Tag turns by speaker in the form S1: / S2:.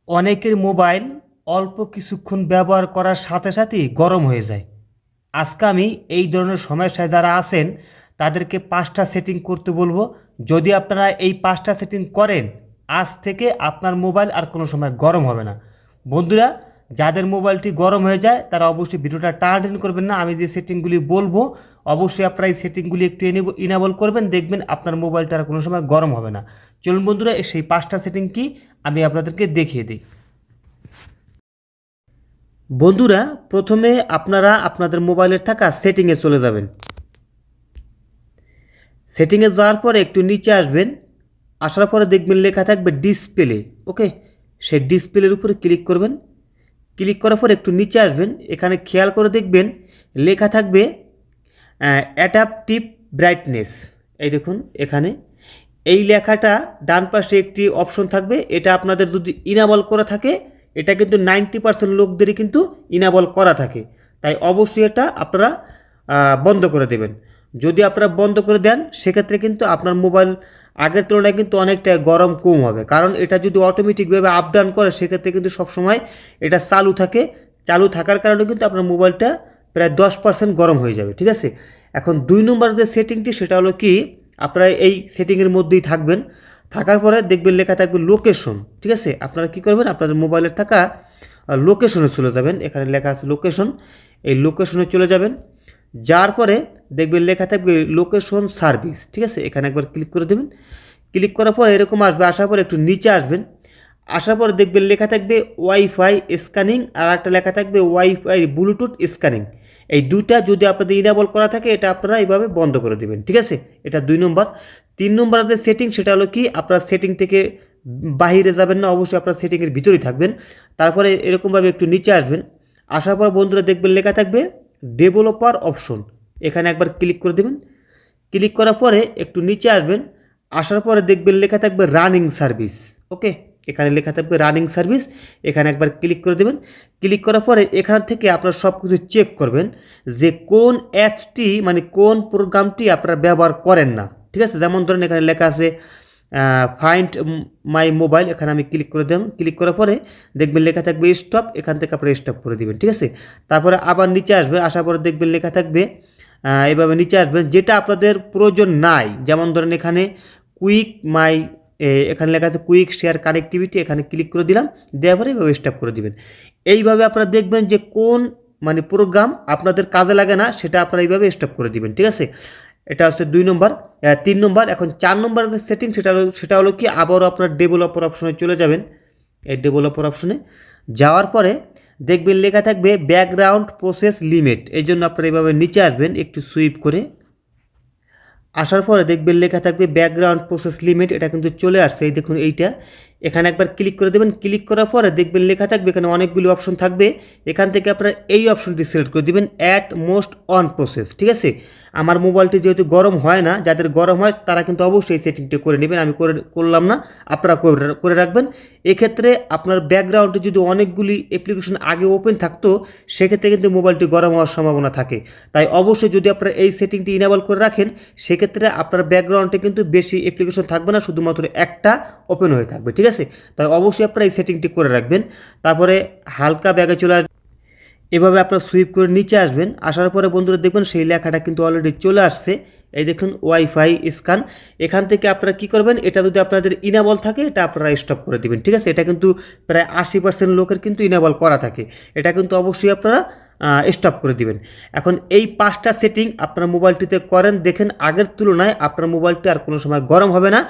S1: অনেকের মোবাইল অল্প কিছুক্ষণ ব্যবহার করার সাথে সাথেই গরম হয়ে যায়। আজকে আমি এই ধরনের সমস্যায় যারা আছেন তাদেরকে 5টা সেটিং করতে বলবো। যদি আপনারা এই 5টা সেটিং করেন, আজ থেকে আপনার মোবাইল আর কোনো সময় গরম হবে না। বন্ধুরা, যাদের মোবাইলটি গরম হয়ে যায় তারা অবশ্যই ভিডিওটা টানাটানি করবেন না। আমি যে সেটিংগুলি বলবো অবশ্যই আপনারা এই সেটিংগুলি একটু ইনেবল করবেন, দেখবেন আপনার মোবাইলটা আর কোনো সময় গরম হবে না। চলুন বন্ধুরা, সেই 5টা সেটিং কি আমি আপনাদেরকে দেখিয়ে দিই। বন্ধুরা, প্রথমে আপনারা আপনাদের মোবাইলের থাকা সেটিংয়ে চলে যাবেন। সেটিংয়ে যাওয়ার পরে একটু নিচে আসবেন। আসার পরে দেখবেন লেখা থাকবে ডিসপ্লে। ওকে, সেই ডিসপ্লের উপরে ক্লিক করবেন। ক্লিক করার পর একটু নিচে আসবেন। এখানে খেয়াল করে দেখবেন লেখা থাকবে অ্যাডাপটিভ ব্রাইটনেস। এই দেখুন এখানে এই লেখাটা ডান পাশে একটি অপশন থাকবে। এটা আপনাদের যদি ইনাবল করা থাকে, এটা কিন্তু 90% লোকদেরই কিন্তু ইনাবল করা থাকে, তাই অবশ্যই এটা আপনারা বন্ধ করে দেবেন। যদি আপনারা বন্ধ করে দেন সেক্ষেত্রে কিন্তু আপনার মোবাইল আগের তুলনায় কিন্তু অনেকটা গরম কম হবে, কারণ এটা যদি অটোমেটিকভাবে আপ ডাউন করে সেক্ষেত্রে কিন্তু সবসময় এটা চালু থাকে। চালু থাকার কারণে কিন্তু আপনার মোবাইলটা প্রায় 10% গরম হয়ে যাবে। ঠিক আছে, এখন 2 নম্বর যে সেটিংটি সেটা হলো কি, আপনারা এই সেটিংয়ের মধ্যেই থাকবেন। থাকার পরে দেখবেন লেখা থাকবে লোকেশন। ঠিক আছে, আপনারা কী করবেন, আপনাদের মোবাইলের থাকা লোকেশনে চলে যাবেন। এখানে লেখা আছে লোকেশন, এই লোকেশনে চলে যাবেন। যার পরে দেখবেন লেখা থাকবে লোকেশন সার্ভিস। ঠিক আছে, এখানে একবার ক্লিক করে দেবেন। ক্লিক করার পর এরকম আসবে, আসার পর একটু নিচে আসবেন। আসার পর দেখবেন লেখা থাকবে ওয়াইফাই স্ক্যানিং, আর একটা লেখা থাকবে ওয়াইফাই ব্লুটুথ স্ক্যানিং। এই দুইটা যদি আপনাদের ইনেবল করা থাকে এটা আপনারা এইভাবে বন্ধ করে দেবেন। ঠিক আছে, এটা 2 নম্বর। 3 নম্বর যে সেটিং সেটা হলো কি, আপনার সেটিং থেকে বাহিরে যাবেন না, অবশ্যই আপনার সেটিংয়ের ভিতরেই থাকবেন। তারপরে এরকমভাবে একটু নিচে আসবেন। আসার পর বন্ধুরা দেখবেন লেখা থাকবে ডেভেলপার অপশন। এখানে একবার ক্লিক করে দেবেন। ক্লিক করার পরে একটু নিচে আসবেন। আসার পরে দেখবেন লেখা থাকবে রানিং সার্ভিস। ওকে, এখানে লেখা থাকবে রানিং সার্ভিস, এখানে একবার ক্লিক করে দেবেন। ক্লিক করার পরে এখান থেকে আপনারা সব কিছু চেক করবেন যে কোন অ্যাপসটি মানে কোন প্রোগ্রামটি আপনারা ব্যবহার করেন না। ঠিক আছে, যেমন ধরেন এখানে লেখা আছে ফাইন্ড মাই মোবাইল, এখানে আমি ক্লিক করে দিলাম। ক্লিক করার পরে দেখবেন লেখা থাকবে স্টপ, এখান থেকে আপনারা স্টপ করে দেবেন। ঠিক আছে, তারপরে আবার নিচে আসবে। আসার পরে দেখবেন লেখা থাকবে এইভাবে নিচে আসবেন যেটা আপনাদের প্রয়োজন নাই। যেমন ধরেন এখানে কুইক মাই, এখানে লেখা আছে কুইক শেয়ার কানেক্টিভিটি, এখানে ক্লিক করে দিলাম। দেওয়ার পরে এইভাবে স্টপ করে দিবেন। এইভাবে আপনারা দেখবেন যে কোন মানে প্রোগ্রাম আপনাদের কাজে লাগে না সেটা আপনারা এইভাবে স্টপ করে দিবেন। ঠিক আছে, এটা হচ্ছে 2 নম্বর। 3 নম্বর। এখন 4 নম্বর যে সেটিং সেটা হলো কি, আবারও আপনার ডেভেলপার অপশনে চলে যাবেন। এই ডেভেলপার অপশনে যাওয়ার পরে দেখবেন লেখা থাকবে ব্যাকগ্রাউন্ড প্রসেস লিমিট। এই জন্য আপনারা এইভাবে নিচে আসবেন একটু সুইপ করে। আসার পরে দেখবেন লেখা থাকবে ব্যাকগ্রাউন্ড প্রসেস লিমিট, এটা কিন্তু চলে আসছে। এই দেখুন এইটা, এখানে একবার ক্লিক করে দেবেন। ক্লিক করার পরে দেখবেন লেখা থাকবে এখানে অনেকগুলো অপশন থাকবে। এখান থেকে আপনারা এই অপশনটি সিলেক্ট করে দেবেন অ্যাট মোস্ট অন প্রসেস। ঠিক আছে, আমার মোবাইলটি যেহেতু গরম হয় না, যাদের গরম হয় তারা কিন্তু অবশ্যই সেটিংটি করে নেবেন। আমি করলাম না, আপনারা করে রাখবেন। এক্ষেত্রে আপনার ব্যাকগ্রাউন্ডে যদি অনেকগুলি অ্যাপ্লিকেশন আগে ওপেন থাকতো সেক্ষেত্রে কিন্তু মোবাইলটি গরম হওয়ার সম্ভাবনা থাকে। তাই অবশ্যই যদি আপনারা এই সেটিংটি ইনেবল করে রাখেন সেক্ষেত্রে আপনার ব্যাকগ্রাউন্ডে কিন্তু বেশি অ্যাপ্লিকেশন থাকবে না, শুধুমাত্র একটা ওপেন হয়ে থাকবে। ঠিক আছে, তাই অবশ্যই আপনারা এই সেটিংটি করে রাখবেন। তারপরে হালকা ব্যাগে চলে আসবেন। এভাবে আপনারা সুইপ করে নিচে আসবেন। আসার পরে বন্ধুরা দেখবেন সেই লেখাটা কিন্তু অলরেডি চলে আসছে। এই দেখুন ওয়াইফাই স্ক্যান, এখান থেকে আপনারা কী করবেন, এটা যদি আপনাদের ইনেবল থাকে এটা আপনারা স্টপ করে দেবেন। ঠিক আছে, এটা কিন্তু প্রায় 80% লোকের কিন্তু ইনেবল করা থাকে, এটা কিন্তু অবশ্যই আপনারা স্টপ করে দিবেন। এখন এই 5টা সেটিং আপনার মোবাইলটিতে করেন, দেখেন আগের তুলনায় আপনার মোবাইলটি আর কোনো সময় গরম হবে না।